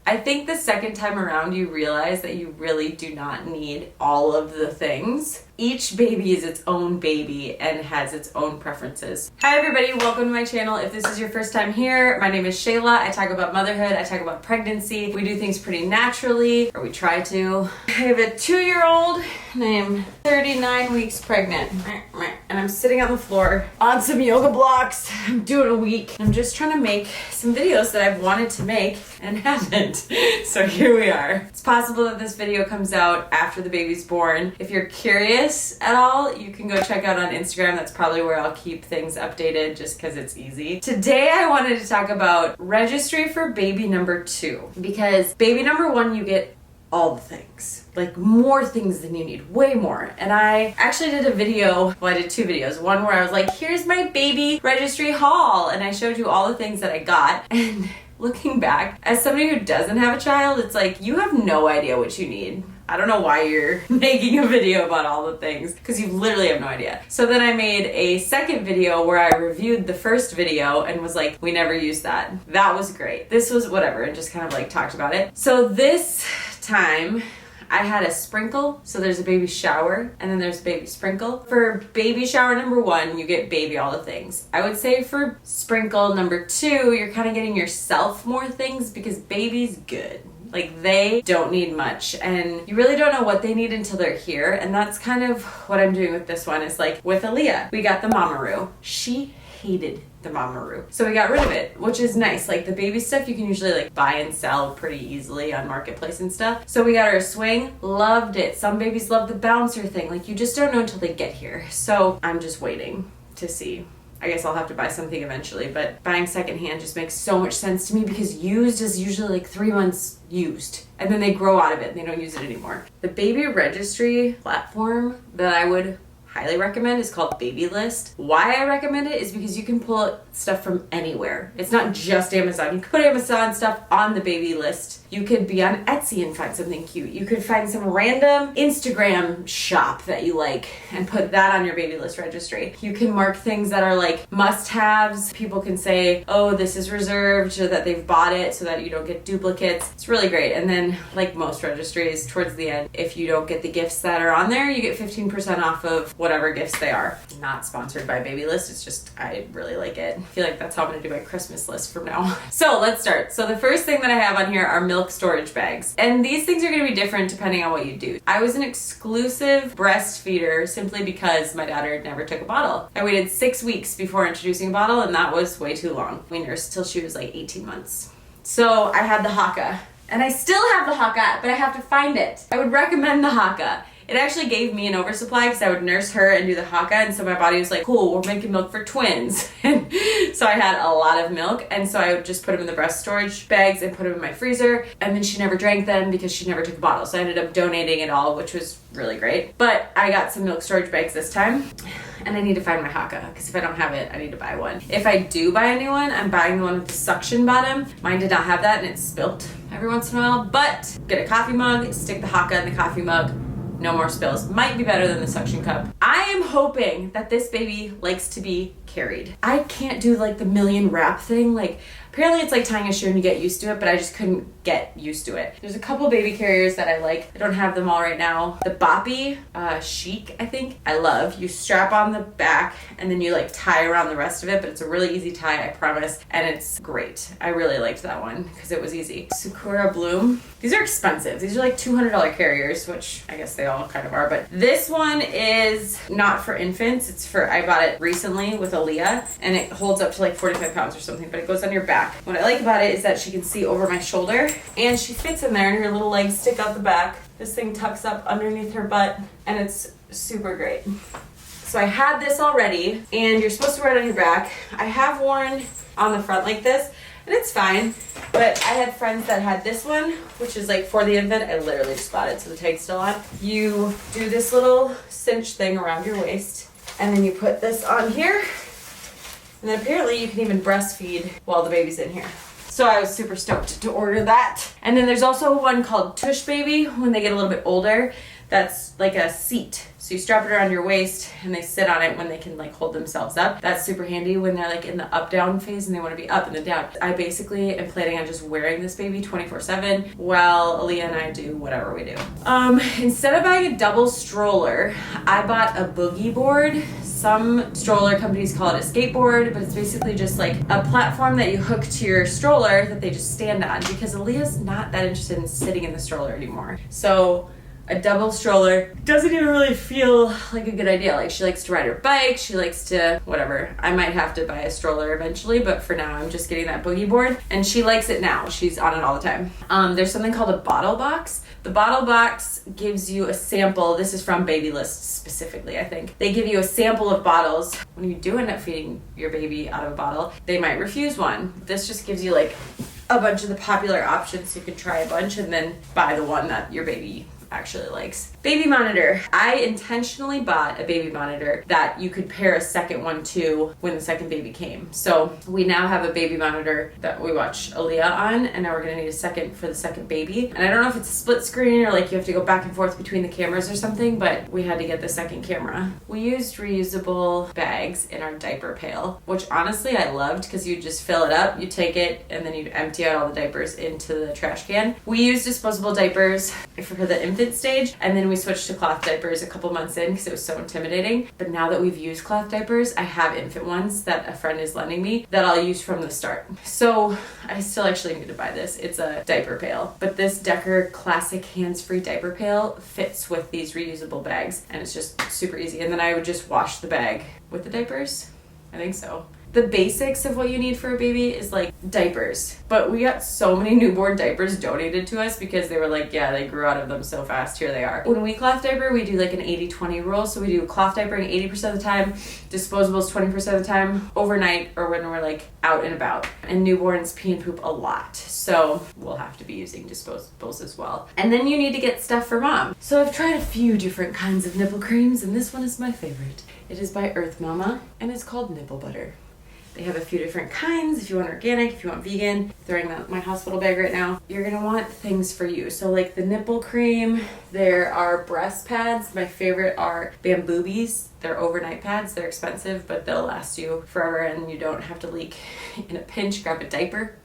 I think the second time around you realize that you really do not need all of the things. Each baby is its own baby and has its own preferences. Hi everybody, welcome to my channel. If this is your first time here, my name is Shayla. I talk about motherhood, I talk about pregnancy. We do things pretty naturally, or we try to. I have a 2-year-old and I am 39 weeks pregnant. And I'm sitting on the floor on some yoga blocks. I'm doing a week. I'm just trying to make some videos that I've wanted to make and haven't. So here we are. It's possible that this video comes out after the baby's born. If you're curious at all, you can go check out on Instagram. That's probably where I'll keep things updated just because it's easy. Today I wanted to talk about registry for baby number 2, because baby number 1 you get all the things, like more things than you need, way more. And I actually did a video, well I did 2 videos, one where I was like, here's my baby registry haul, and I showed you all the things that I got. And looking back, as somebody who doesn't have a child, it's like you have no idea what you need. I don't know why you're making a video about all the things, because you literally have no idea. So then I made a second video where I reviewed the first video and was like, we never used that. That was great. This was whatever, and just kind of like talked about it. So this time I had a sprinkle. So there's a baby shower and then there's a baby sprinkle. For baby shower number 1, you get baby all the things. I would say for sprinkle number 2, you're kind of getting yourself more things, because baby's good. Like, they don't need much, and you really don't know what they need until they're here. And that's kind of what I'm doing with this one. Is like with Aaliyah, we got the Mamaroo. She hated the Mamaroo, so we got rid of it, which is nice. Like the baby stuff you can usually like buy and sell pretty easily on Marketplace and stuff. So we got her a swing, loved it. Some babies love the bouncer thing. Like, you just don't know until they get here. So I'm just waiting to see. I guess I'll have to buy something eventually, but buying secondhand just makes so much sense to me, because used is usually like 3 months used, and then they grow out of it and they don't use it anymore. The baby registry platform that I would highly recommend is called Baby List. Why I recommend it is because you can pull stuff from anywhere. It's not just Amazon. You can put Amazon stuff on the Baby List. You could be on Etsy and find something cute. You could find some random Instagram shop that you like and put that on your Baby List registry. You can mark things that are like must-haves. People can say, oh, this is reserved, so that they've bought it so that you don't get duplicates. It's really great. And then, like most registries, towards the end, if you don't get the gifts that are on there, you get 15% off of whatever gifts they are. Not sponsored by Baby List. It's just, I really like it. I feel like that's how I'm gonna do my Christmas list from now on. So let's start. So the first thing that I have on here are milk storage bags. And these things are gonna be different depending on what you do. I was an exclusive breastfeeder simply because my daughter never took a bottle. I waited 6 weeks before introducing a bottle, and that was way too long. We nursed till she was like 18 months. So I had the Haka. And I still have the Haka, but I have to find it. I would recommend the Haka. It actually gave me an oversupply because I would nurse her and do the Haka, and so my body was like, cool, we're making milk for twins. And so I had a lot of milk, and so I would just put them in the breast storage bags and put them in my freezer, and then she never drank them because she never took a bottle. So I ended up donating it all, which was really great. But I got some milk storage bags this time, and I need to find my Haka, because if I don't have it, I need to buy one. If I do buy a new one, I'm buying the one with the suction bottom. Mine did not have that, and it's spilt every once in a while. But get a coffee mug, stick the Haka in the coffee mug, no more spills. Might be better than the suction cup. I am hoping that this baby likes to be carried. I can't do like the million wrap thing. Like, apparently it's like tying a shoe and you get used to it, but I just couldn't get used to it. There's a couple baby carriers that I like. I don't have them all right now. The Boppy Chic, I think, I love. You strap on the back and then you like tie around the rest of it, but it's a really easy tie, I promise. And it's great. I really liked that one because it was easy. Sakura Bloom. These are expensive. These are like $200 carriers, which I guess they all kind of are, but this one is not for infants. It's for, I bought it recently with Aaliyah, and it holds up to like 45 pounds or something, but it goes on your back. What I like about it is that she can see over my shoulder, and she fits in there, and her little legs stick out the back. This thing tucks up underneath her butt, and it's super great. So I had this already, and you're supposed to wear it on your back. I have worn on the front like this, and it's fine, but I had friends that had this one, which is like for the infant. I literally just bought it, so the tag's still on. You do this little cinch thing around your waist, and then you put this on here, and then apparently you can even breastfeed while the baby's in here. So I was super stoked to order that. And then there's also one called Tush Baby when they get a little bit older. that's like a seat. So you strap it around your waist and they sit on it when they can like hold themselves up. That's super handy when they're like in the up down phase and they want to be up and then down. I basically am planning on just wearing this baby 24/7 while Aaliyah and I do whatever we do. Instead of buying a double stroller, I bought a boogie board. Some stroller companies call it a skateboard, but it's basically just like a platform that you hook to your stroller that they just stand on, because Aaliyah's not that interested in sitting in the stroller anymore. So a double stroller doesn't even really feel like a good idea. Like, she likes to ride her bike, she likes to whatever. I might have to buy a stroller eventually, but for now I'm just getting that boogie board, and she likes it now. She's on it all the time. There's something called a bottle box. The bottle box gives you a sample. This is from Babylist specifically, I think. They give you a sample of bottles. When you do end up feeding your baby out of a bottle, they might refuse one. This just gives you like a bunch of the popular options, so you can try a bunch and then buy the one that your baby actually likes. Baby monitor. I intentionally bought a baby monitor that you could pair a second one to when the second baby came. So we now have a baby monitor that we watch Aaliyah on, and now we're gonna need a second for the second baby. And I don't know if it's a split screen or like you have to go back and forth between the cameras or something, but we had to get the second camera. We used reusable bags in our diaper pail, which honestly I loved, because you just fill it up, you take it, and then you empty out all the diapers into the trash can. We used disposable diapers for the infant stage, and then we switched to cloth diapers a couple months in because it was so intimidating. But now that we've used cloth diapers, I have infant ones that a friend is lending me that I'll use from the start. So I still actually need to buy this. It's a diaper pail, but this Decker classic hands-free diaper pail fits with these reusable bags, and it's just super easy. And then I would just wash the bag with the diapers. I think so. The basics of what you need for a baby is like diapers, but we got so many newborn diapers donated to us because they were like, yeah, they grew out of them so fast, here they are. When we cloth diaper, we do like an 80-20 rule. So we do cloth diapering 80% of the time, disposables 20% of the time, overnight or when we're like out and about. And newborns pee and poop a lot, so we'll have to be using disposables as well. And then you need to get stuff for mom. So I've tried a few different kinds of nipple creams, and this one is my favorite. It is by Earth Mama, and it's called Nipple Butter. They have a few different kinds. If you want organic, if you want vegan, throwing out my hospital bag right now, you're gonna want things for you. So like the nipple cream, there are breast pads. My favorite are Bamboobies. They're overnight pads. They're expensive, but they'll last you forever, and you don't have to leak in a pinch. Grab a diaper.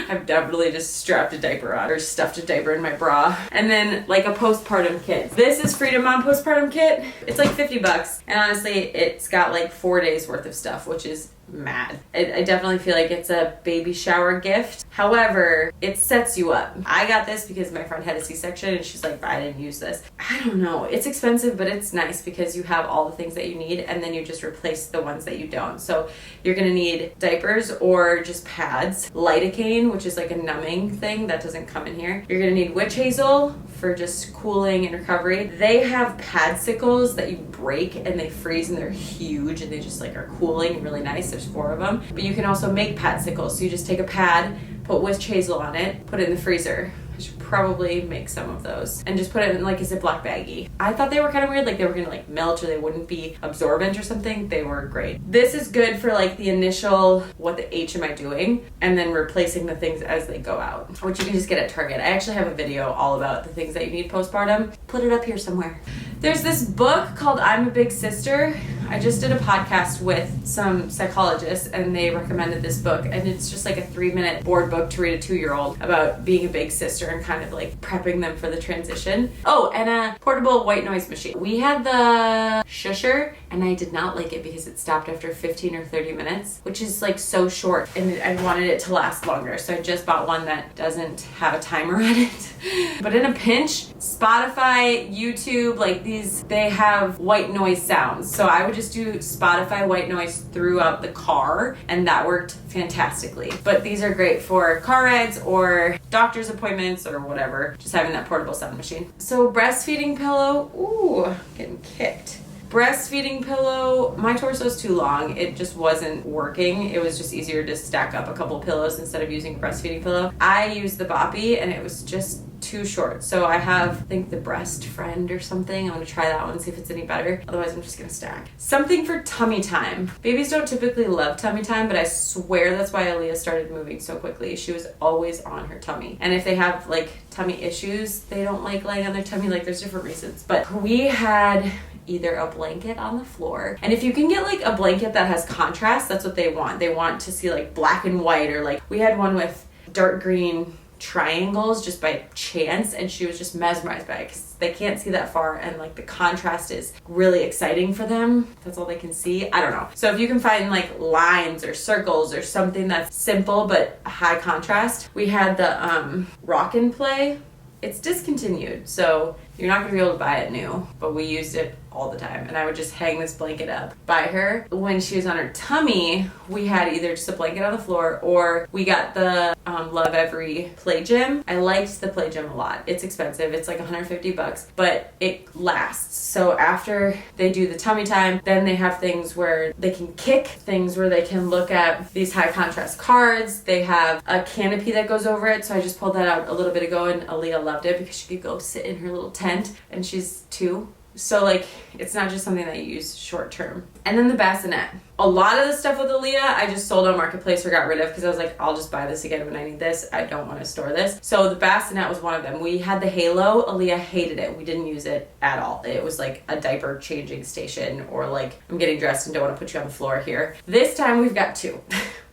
I've definitely just strapped a diaper on or stuffed a diaper in my bra. And then like a postpartum kit. This is Freedom Mom postpartum kit. It's like $50, and honestly it's got like 4 days worth of stuff, which is mad. I definitely feel like it's a baby shower gift. However, it sets you up. I got this because my friend had a C-section and she's like, I didn't use this. I don't know. It's expensive, but it's nice because you have all the things that you need, and then you just replace the ones that you don't. So you're gonna need diapers or just pads, lidocaine, which is like a numbing thing that doesn't come in here. You're gonna need witch hazel for just cooling and recovery. They have padsicles that you break and they freeze, and they're huge, and they just like are cooling and really nice. There's 4 of them, but you can also make padsicles. So you just take a pad, put witch hazel on it, put it in the freezer. I should probably make some of those and just put it in like a Ziploc baggie. I thought they were kind of weird, like they were gonna like melt or they wouldn't be absorbent or something. They were great. This is good for like the initial, what the H am I doing? And then replacing the things as they go out, which you can just get at Target. I actually have a video all about the things that you need postpartum. Put it up here somewhere. There's this book called I'm a Big Sister. I just did a podcast with some psychologists and they recommended this book, and it's just like a 3-minute board book to read a 2-year-old about being a big sister and kind of like prepping them for the transition. Oh, and a portable white noise machine. We had the Shusher and I did not like it because it stopped after 15 or 30 minutes, which is like so short, and I wanted it to last longer. So I just bought one that doesn't have a timer on it. But in a pinch, Spotify, YouTube, like these, they have white noise sounds. So I would just do Spotify white noise throughout the car, and that worked fantastically. But these are great for car rides or doctor's appointments or whatever, just having that portable sound machine. So breastfeeding pillow, ooh, getting kicked. Breastfeeding pillow, my torso's too long. It just wasn't working. It was just easier to stack up a couple pillows instead of using a breastfeeding pillow. I used the Boppy and it was just too short. So I have, I think, the Breast Friend or something. I'm gonna try that one, see if it's any better. Otherwise, I'm just gonna stack. Something for tummy time. Babies don't typically love tummy time, but I swear that's why Aaliyah started moving so quickly. She was always on her tummy. And if they have like tummy issues, they don't like laying on their tummy. Like there's different reasons. But we had either a blanket on the floor, and if you can get like a blanket that has contrast, that's what they want. They want to see like black and white, or like we had one with dark green triangles just by chance, and she was just mesmerized by it because they can't see that far, and like the contrast is really exciting for them. That's all they can see. I don't know. So if you can find like lines or circles or something that's simple but high contrast. We had the Rock and Play. It's discontinued, so you're not gonna be able to buy it new, but we used it all the time, and I would just hang this blanket up by her. When she was on her tummy, we had either just a blanket on the floor, or we got the Love Every Play Gym. I liked the Play Gym a lot. It's expensive. It's like $150, but it lasts. So after they do the tummy time, then they have things where they can kick, things where they can look at these high contrast cards. They have a canopy that goes over it, so I just pulled that out a little bit ago, and Aaliyah loved it because she could go sit in her little tent, and she's 2. So like, it's not just something that you use short term. And then the bassinet. A lot of the stuff with Aaliyah, I just sold on Marketplace or got rid of because I was like, I'll just buy this again when I need this. I don't want to store this. So the bassinet was one of them. We had the Halo. Aaliyah hated it. We didn't use it at all. It was like a diaper changing station, or like, I'm getting dressed and don't want to put you on the floor here. This time we've got 2.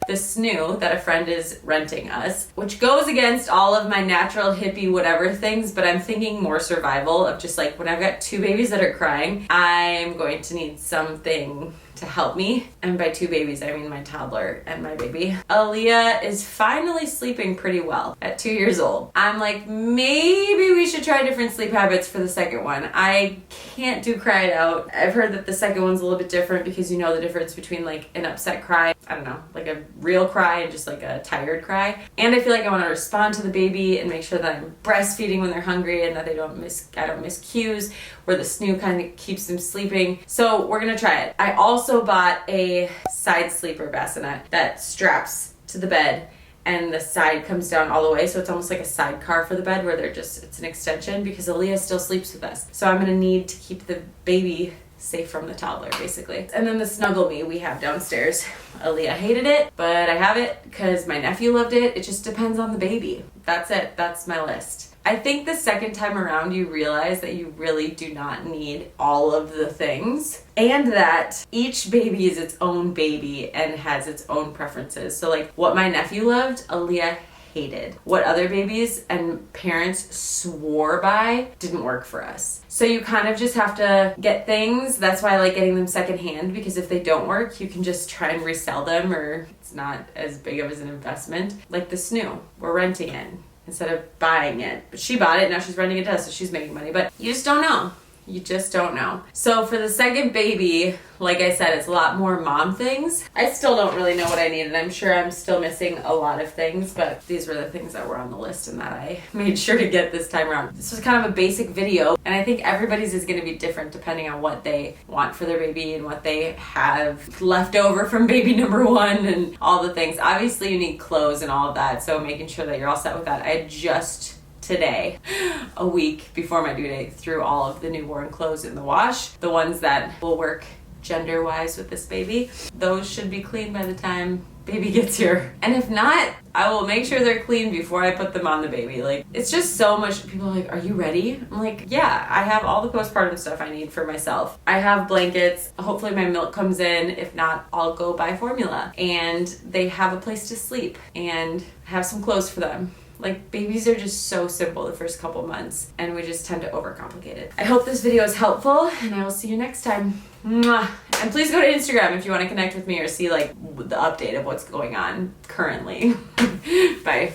The snoo that a friend is renting us, which goes against all of my natural hippie whatever things, but I'm thinking more survival of just like, when I've got 2 babies that are crying, I'm going to need something to help me. And by 2 babies, I mean my toddler and my baby. Aaliyah is finally sleeping pretty well at 2 years old. I'm like, maybe we should try different sleep habits for the second one. I can't do cry it out. I've heard that the second one's a little bit different because you know the difference between like an upset cry, I don't know, like a real cry and just like a tired cry. And I feel like I want to respond to the baby and make sure that I'm breastfeeding when they're hungry and that I don't miss cues, where the snoo kind of keeps them sleeping. So we're gonna try it. I also bought a side sleeper bassinet that straps to the bed, and the side comes down all the way, so it's almost like a sidecar for the bed where it's an extension, because Aaliyah still sleeps with us. So I'm gonna need to keep the baby safe from the toddler, basically. And then the Snuggle Me we have downstairs. Aaliyah hated it, but I have it because my nephew loved it. It just depends on the baby. That's it. That's my list. I think the second time around you realize that you really do not need all of the things, and that each baby is its own baby and has its own preferences. So like, what my nephew loved, Aaliyah hated. What other babies and parents swore by didn't work for us. So you kind of just have to get things. That's why I like getting them secondhand, because if they don't work, you can just try and resell them, or it's not as big of an investment. Like the snoo, we're renting it instead of buying it. But she bought it, now she's renting it to us, so she's making money. But you just don't know. You just don't know. So for the second baby, like I said, it's a lot more mom things. I still don't really know what I need, and I'm sure I'm still missing a lot of things, but these were the things that were on the list and that I made sure to get this time around. This was kind of a basic video, and I think everybody's is going to be different depending on what they want for their baby and what they have left over from baby number 1 and all the things. Obviously you need clothes and all of that, so making sure that you're all set with that. I just today, a week before my due date, threw all of the newborn clothes in the wash. The ones that will work gender-wise with this baby, those should be clean by the time baby gets here. And if not, I will make sure they're clean before I put them on the baby. Like, it's just so much. People are like, are you ready? I'm like, yeah, I have all the postpartum stuff I need for myself. I have blankets. Hopefully my milk comes in. If not, I'll go buy formula. And they have a place to sleep and have some clothes for them. Like, babies are just so simple the first couple months, and we just tend to overcomplicate it. I hope this video is helpful, and I will see you next time. Mwah. And please go to Instagram if you want to connect with me or see like the update of what's going on currently. Bye.